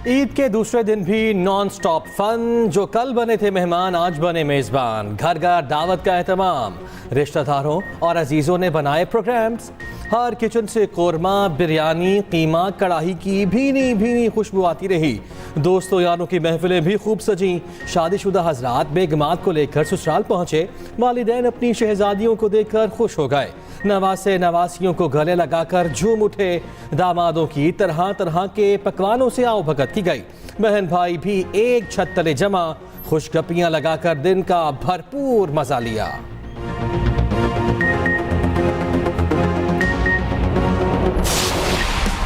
ईद के दूसरे दिन भी नॉन स्टॉप फन। जो कल बने थे मेहमान आज बने मेजबान। घर घर दावत का एहतमाम, रिश्तेदारों और अजीजों ने बनाए प्रोग्राम्स। हर किचन से कोरमा, बिरयानी, कीमा, कढ़ाई की भीनी भीनी खुशबू आती रही। दोस्तों यारों की महफिलें भी खूब सजी। शादीशुदा हजरात बेगमात को लेकर ससुराल पहुंचे। वालिदैन अपनी शहजादियों को देखकर खुश हो गए। नवासे नवासियों को गले लगाकर झूम उठे। दामादों की तरह तरह के पकवानों से आओ भगत की गई। बहन भाई भी एक छत तले जमा, खुशगपियां लगाकर दिन का भरपूर मजा लिया।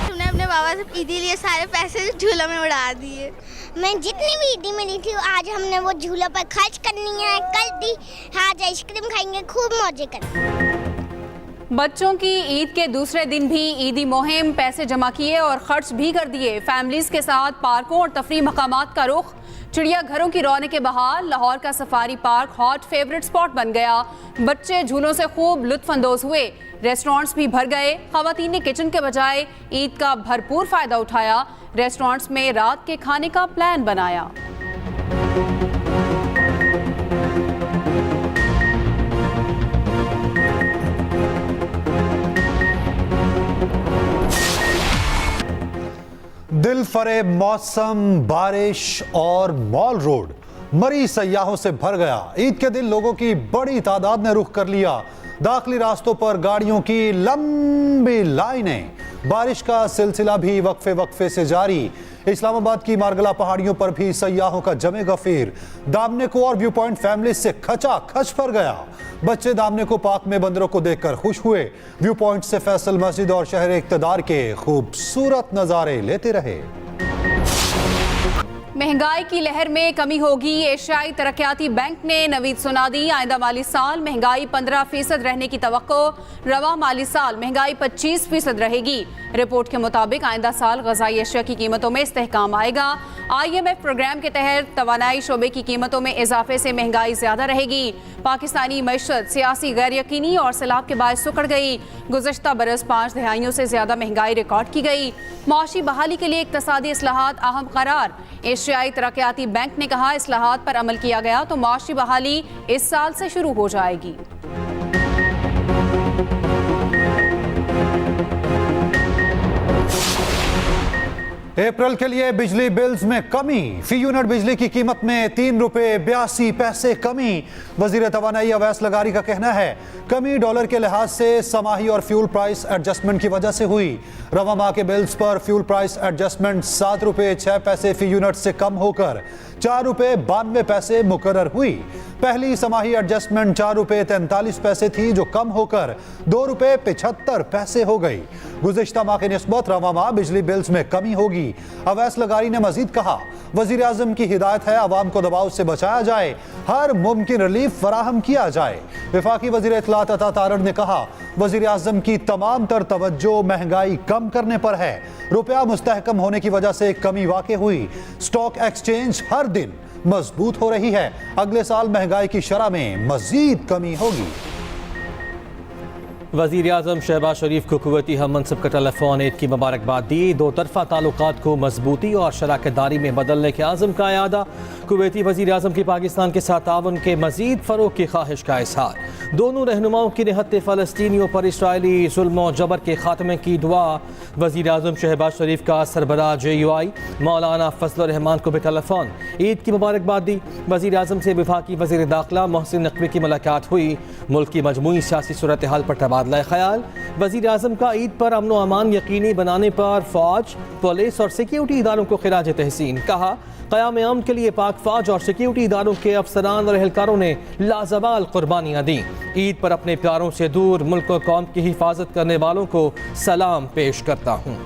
तुमने अपने बाबा से ईदी लिए सारे पैसे झूला में उड़ा दिए। मैं जितनी भी ईदी मिली थी आज हमने वो झूला पर खर्च करनी है। कल दी आज आइसक्रीम खाएंगे, खूब मौजे करेंगे। बच्चों की ईद के दूसरे दिन भी ईदी मुहिम, पैसे जमा किए और खर्च भी कर दिए। फैमिलीज के साथ पार्कों और तफरी मकामात का रुख। चिड़ियाघरों की रौनकें बहाल। लाहौर का safari park hot favourite spot बन गया। बच्चे झूलों से खूब लुत्फ अंदोज हुए। रेस्टोरेंट्स भी भर गए। खवातीन ने किचन के बजाय ईद का भरपूर फायदा उठाया। रेस्टोरेंट्स में रात के खाने का प्लान बनाया। दिल फरेब मौसम, बारिश और मॉल रोड मरी सयाहों से भर गया। ईद के दिन लोगों की बड़ी तादाद ने रुख कर लिया। दाखिली रास्तों पर गाड़ियों की लंबी लाइनें। बारिश का सिलसिला भी वक्फे वक्फे से जारी। इस्लामाबाद की मारगला पहाड़ियों पर भी सयाहों का जमे गफीर। दामने को और व्यू पॉइंट फैमिली से खचा खच भर गया। बच्चे दामने को पार्क में बंदरों को देखकर खुश हुए। व्यू पॉइंट से फैसल मस्जिद और शहर इक़्तिदार के खूबसूरत नजारे लेते रहे। महंगाई की लहर में कमी होगी। एशियाई तरक्याती बैंक ने नवीद सुना दी। आइंदा माली साल महंगाई 15% रहने की तवक्को। रवा माली साल महंगाई 25% रहेगी। रिपोर्ट के मुताबिक आइंदा साल ग़ज़ाई अशिया की कीमतों में इस्तेहकाम आएगा। IMF प्रोग्राम के तहत तवानाई शोबे की कीमतों में इजाफे से महंगाई ज्यादा रहेगी। पाकिस्तानी मईशत सियासी गैर यकीनी और सैलाब के बायस सुकड़ गई। गुज़श्ता बरस 5 दहाइयों से ज्यादा महंगाई रिकॉर्ड की गई। मुआशी बहाली के लिए इक़्तिसादी इस्लाहात अहम करार। एशियाई तरक्याती बैंक ने कहा इस्लाहात पर अमल किया गया तो मुआशी बहाली इस साल से शुरू हो जाएगी। अप्रैल के लिए बिजली बिल्स में कमी। फी यूनिट बिजली की कीमत में 3 रुपए 82 पैसे कमी। वजीर तवानाई अवैस लगारी का कहना है कमी डॉलर के लिहाज से समाही और फ्यूल प्राइस एडजस्टमेंट की वजह से हुई। रवा माह के बिल्स पर फ्यूल प्राइस एडजस्टमेंट 7 रुपए 6 पैसे फी यूनिट से कम होकर 4 रुपए 92 पैसे मुकर्रर हुई। पहली समाही एडजस्टमेंट 4 रुपए 43 पैसे थी जो कम होकर 2 रुपए 75 पैसे हो गई। गुज़िश्ता माह की निस्बत रवा माह बिजली बिल्स में कमी होगी। अवैस लगारी ने मजीद कहा वजीर आजम की हिदायत है अवाम को दबाव से बचाया जाए, हर मुमकिन रिलीफ फराहम किया जाए। वफाकी वजीर इत्तलात अता तारड़ ने कहा वजीर आजम की तमाम तर तवज्जो महंगाई कम करने पर है। रुपया मुस्तहकम होने की वजह से कमी वाक़ई हुई। स्टॉक एक्सचेंज हर दिन मजबूत हो रही है। अगले साल महंगाई की शरह में मजीद कमी होगी। वज़ीर आज़म शहबाज शरीफ को कुवैती हम मनसब का टेलीफोन ईद की मुबारकबाद दी। दो तरफा ताल्लुकात को मजबूती और शराकतदारी में बदलने के आज़म का यादा। कुवैती वज़ीर आज़म की पाकिस्तान के साथ ताउन के मजीद फ़रोग़ की ख्वाहिश का इज़हार। दोनों रहनुमाओं की निहत्त फ़लस्तीनियों पर इसराइली जुल्म और जबर के खात्मे की दुआ। वज़ीर आज़म शहबाज शरीफ का सरबराह JUI मौलाना फजलुर रहमान को भी टेलीफोन ईद की मुबारकबाद दी। वज़ीर आज़म से वफाकी वज़ीर दाखिला मोहसिन नकवी की मुलाकात हुई। मुल्क की मजमूई सियासी सूरत हाल पर तबादला ख्याल। वज़ीर आज़म का ईद पर अमन व अमान यकीनी बनाने पर फ़ौज, पुलिस और सिक्योरिटी इदारों को खिराज तहसीन। कहा क़याम अमन के लिए पाक फ़ौज और सिक्योरिटी इदारों के अफसरान और एहलकारों ने लाजवाल कुर्बानियाँ दी। ईद पर अपने प्यारों से दूर मुल्क और कौम की हिफाजत करने वालों को सलाम पेश करता हूँ।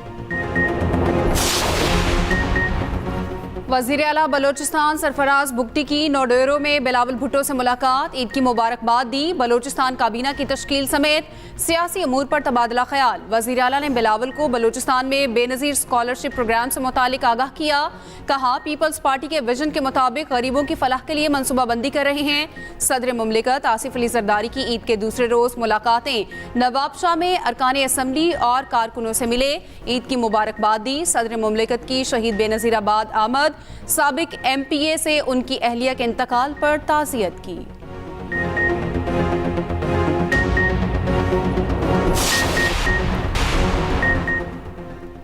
वज़ीर आला बलोचिस्तान सरफराज बुगटी की नोडेरो में बिलावल भुट्टो से मुलाकात, ईद की मुबारकबाद दी। बलोचिस्तान काबीना की तश्कील समेत सियासी अमूर पर तबादला ख्याल। वज़ीर आला ने बिलावल को बलोचिस्तान में बेनज़ीर स्कॉलरशिप प्रोग्राम से मुतालिक आगाह किया। कहा, पीपल्स पार्टी के विजन के मुताबिक गरीबों की फलाह के लिए मनसूबाबंदी कर रहे हैं। सदर मुमलिकत आसिफ अली जरदारी की ईद के दूसरे रोज़ मुलाकातें। नवाबशाह में अरकान असम्बली और कारकुनों से मिले, ईद की मुबारकबाद दी। सदर मुमलिकत की शहीद बेनज़ीराबाद आमद, साबिक MPA से उनकी अहलिया के इंतकाल पर ताज़ियत की।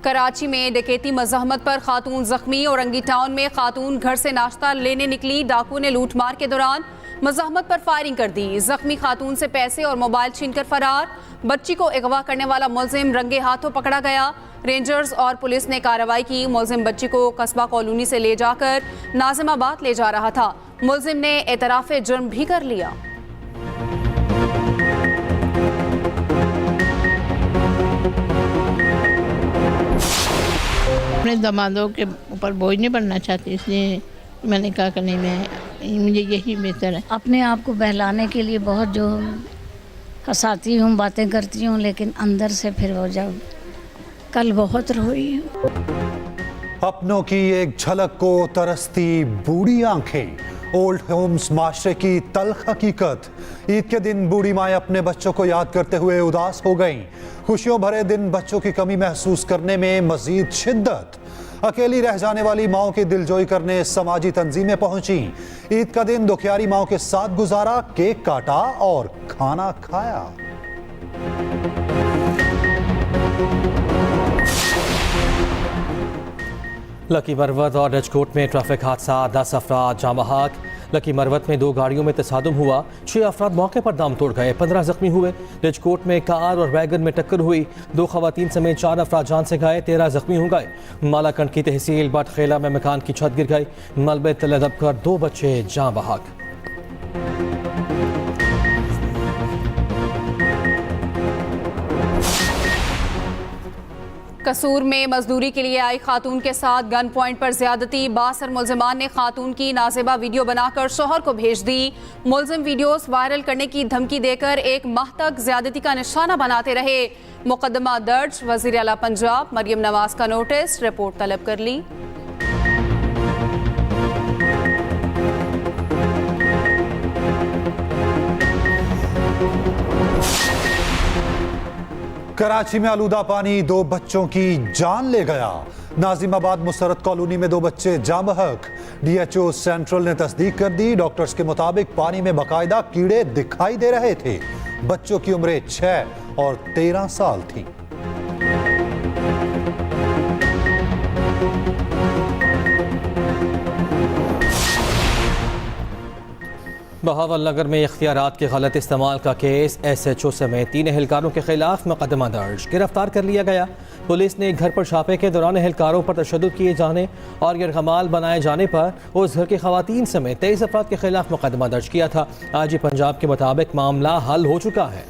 कराची में डकैती मज़ाहमत पर खातून जख्मी। औरंगी टाउन में खातून घर से नाश्ता लेने निकली, डाकू ने लूटमार के दौरान मज़ाहमत पर फायरिंग कर दी। जख्मी खातून से पैसे और मोबाइल छीनकर फरार। बच्ची को अगवा करने वाला मुलजिम रंगे हाथों पकड़ा गया। रेंजर्स और पुलिस ने कार्रवाई की। मुलजिम बच्ची को कस्बा कॉलोनी से ले जाकर नाजिमाबाद ले जा रहा था। मुलजिम ने एतराफ़े जुर्म भी कर लिया। अपने दामादों के ऊपर बोझ नहीं बनना चाहती, इसलिए मैंने कहा कि नहीं, मैं मुझे यही बेहतर है। अपने आप को बहलाने के लिए बहुत जो हंसाती हूँ, बातें करती हूँ, लेकिन अंदर से फिर वो जब कल बहुत रोई हूँ। अपनों की एक झलक को तरसती बूढ़ी आंखें, ओल्ड होम्स माशरे की तल्ख हकीकत। ईद के दिन बूढ़ी माएँ अपने बच्चों को याद करते हुए उदास हो गईं। खुशियों भरे दिन बच्चों की कमी महसूस करने में मजीद शिद्दत। अकेली रह जाने वाली माओं की दिलजोई करने समाजी तंजीमें पहुंची। ईद का दिन दुखियारी माओं के साथ गुजारा, केक काटा और खाना खाया। लकी मरवत और रजकोट में ट्रैफिक हादसा, 10 अफराद जाँ बहक। लकी मरवत में 2 गाड़ियों में तसादुम हुआ, 6 अफराद मौके पर दम तोड़ गए, 15 जख्मी हुए। रजकोट में कार और वैगन में टक्कर हुई, 2 खवातीन समेत 4 अफराद जान से गए, 13 जख्मी हो गए। मालाकंड की तहसील बटखेला में मकान की छत गिर गई, मलबे तले दबकर 2 बच्चे जाँ बहक। कसूर में मजदूरी के लिए आई खातून के साथ गन पॉइंट पर ज्यादती। 62 मुलजिमान ने खातून की नाजेबा वीडियो बनाकर शोहर को भेज दी। मुलजिम वीडियोस वायरल करने की धमकी देकर 1 माह तक ज्यादती का निशाना बनाते रहे। मुकदमा दर्ज। वजीर आला पंजाब मरियम नवाज का नोटिस, रिपोर्ट तलब कर ली। कराची में आलूदा पानी 2 बच्चों की जान ले गया। नाजिमाबाद मुसरत कॉलोनी में 2 बच्चे जाँ बहक। DHO सेंट्रल ने तस्दीक कर दी। डॉक्टर्स के मुताबिक पानी में बाकायदा कीड़े दिखाई दे रहे थे। बच्चों की उम्रें 6 और 13 साल थी। बहावल नगर में इख्तियारात के गलत इस्तेमाल का केस, SHO समेत 3 एहलकारों के खिलाफ मुकदमा दर्ज, गिरफ्तार कर लिया गया। पुलिस ने एक घर पर छापे के दौरान एहलकारों पर तशद्दुद किए जाने और यरगमाल बनाए जाने पर उस घर की खवातीन समेत 23 अफराद के खिलाफ मुकदमा दर्ज किया था। आज ही पंजाब के मुताबिक मामला हल हो चुका है।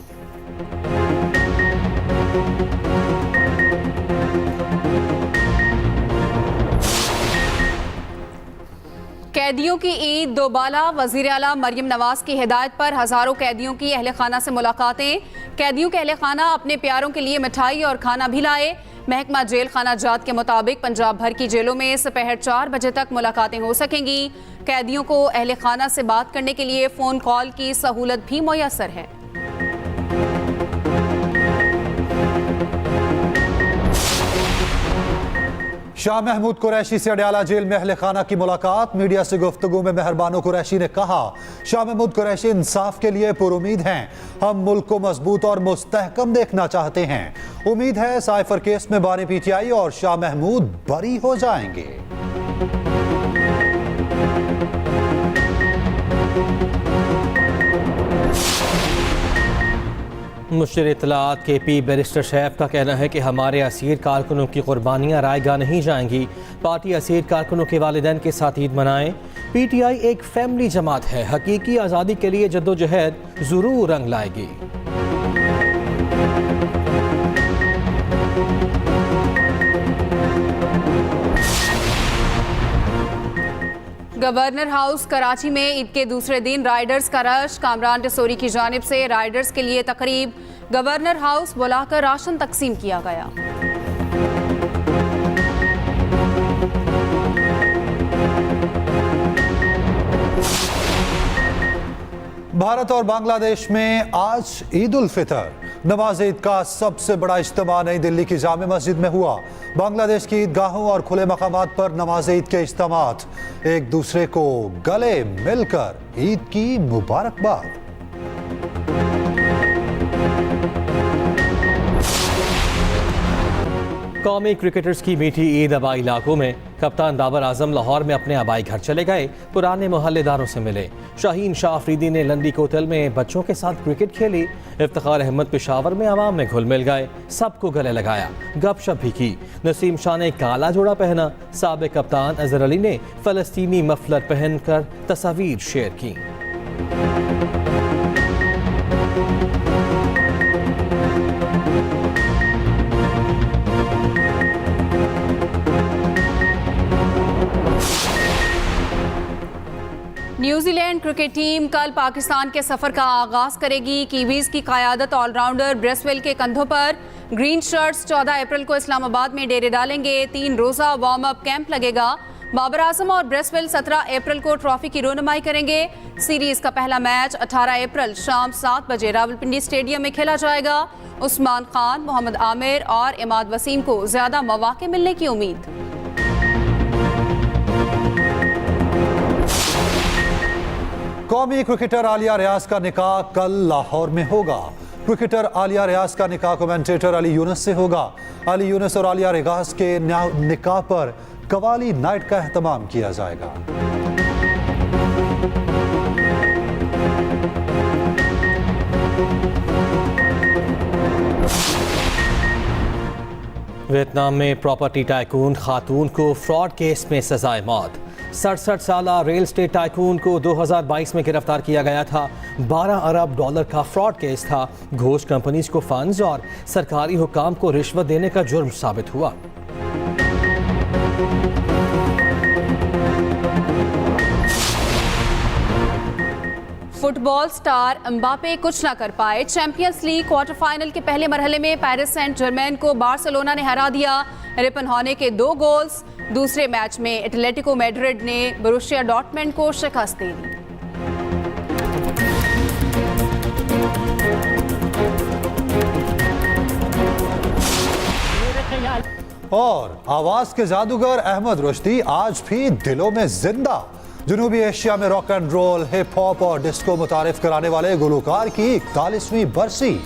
कैदियों की ईद दोबाला। वजीर आला मरियम नवाज की हिदायत पर हजारों कैदियों की अहले खाना से मुलाकातें। कैदियों के अहले खाना अपने प्यारों के लिए मिठाई और खाना भी लाए। महकमा जेल खाना जात के मुताबिक पंजाब भर की जेलों में दोपहर 4 बजे तक मुलाकातें हो सकेंगी। कैदियों को अहले खाना से बात करने के लिए फ़ोन कॉल की सहूलत भी मुयस्सर है। शाह महमूद कुरैशी से अडयाला जेल में अहले खाना की मुलाकात। मीडिया से गुफ्तगू में मेहरबानो कुरैशी ने कहा, शाह महमूद कुरैशी इंसाफ के लिए पुरुमीद हैं। हम मुल्क को मजबूत और मुस्तहकम देखना चाहते हैं। उम्मीद है साइफर केस में बानी PTI और शाह महमूद बरी हो जाएंगे। मुश्तिर इत्तलात KP बैरिस्टर शैफ का कहना है कि हमारे असीर कारकुनों की कुर्बानियाँ रायगा नहीं जाएंगी। पार्टी असीर कारकुनों के वालिदैन के साथ ईद मनाएं। PTI एक फैमिली जमात है, हकीकी आज़ादी के लिए जद्दोजहद ज़रूर रंग लाएगी। गवर्नर हाउस कराची में ईद के दूसरे दिन राइडर्स का रश। कामरान टेसोरी की जानिब से राइडर्स के लिए तकरीब। गवर्नर हाउस बुलाकर राशन तकसीम किया गया। भारत और बांग्लादेश में आज ईद उल फितर। नमाज ईद का सबसे बड़ा इज्तिमा नई दिल्ली की जामे मस्जिद में हुआ। बांग्लादेश की ईदगाहों और खुले मकामात पर नमाज ईद के इज्तिमात, एक दूसरे को गले मिलकर ईद की मुबारकबाद। कौमी क्रिकेटर्स की मीठी ईद आबाई इलाकों में। कप्तान बाबर आजम लाहौर में अपने आबाई घर चले गए, पुराने मोहल्लेदारों से मिले। शाहीन शाह अफरीदी ने लंदी कोतल में बच्चों के साथ क्रिकेट खेली। इफ्तिखार अहमद पेशावर में आवाम में घुल मिल गए, सबको गले लगाया, गपशप भी की। नसीम शाह ने काला जोड़ा पहना। साबिक कप्तान अजहर अली ने फलस्तीनी मफलर पहनकर तस्वीर शेयर की। न्यूजीलैंड क्रिकेट टीम कल पाकिस्तान के सफर का आगाज करेगी। कीवीज की क़यादत ऑलराउंडर ब्रेसवेल के कंधों पर। ग्रीन शर्ट्स 14 अप्रैल को इस्लामाबाद में डेरे डालेंगे। 3 रोज़ा वार्म अप कैंप लगेगा। बाबर आजम और ब्रेसवेल 17 अप्रैल को ट्रॉफी की रोनुमाई करेंगे। सीरीज का पहला मैच 18 अप्रैल शाम 7 बजे रावलपिंडी स्टेडियम में खेला जाएगा। उस्मान खान, मोहम्मद आमिर और इमाद वसीम को ज्यादा मौके मिलने की उम्मीद। कौमी क्रिकेटर आलिया रियाज का निकाह कल लाहौर में होगा। क्रिकेटर आलिया रियाज का निकाह कमेंटेटर अली यूनुस से होगा। अली यूनुस और आलिया रियाज के निकाह पर कवाली नाइट का एहतमाम किया जाएगा। वियतनाम में प्रॉपर्टी टाइकून खातून को फ्रॉड केस में सजाए मौत। 67 साला रियल एस्टेट टाइकून को 2022 में गिरफ्तार किया गया था। 12 अरब डॉलर का फ्रॉड केस था। घोष कंपनीज को फंड्स और सरकारी हुकाम को रिश्वत देने का जुर्म साबित हुआ। फुटबॉल स्टार एम्बापे कुछ ना कर पाए। चैंपियंस लीग क्वार्टर फाइनल के पहले मरहले में पेरिस सेंट जर्मेन को बार्सिलोना ने हरा दिया। रिपनहॉने के 2 गोल्स। दूसरे मैच में एटलेटिको मैड्रिड ने बोरुसिया डॉर्टमुंड को शिकस्त दे दी। और आवाज के जादूगर अहमद रुश्दी आज भी दिलों में जिंदा। जनूबी एशिया में rock and roll, hip hop और डिस्को मुतारिफ कराने वाले गुलकार की 41वीं बरसी।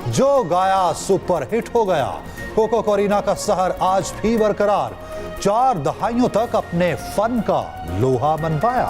जो गाया सुपर हिट हो गया। कोको कोरिना का सहर आज भी बरकरार। 4 दहाइयों तक अपने फन का लोहा मनवाया।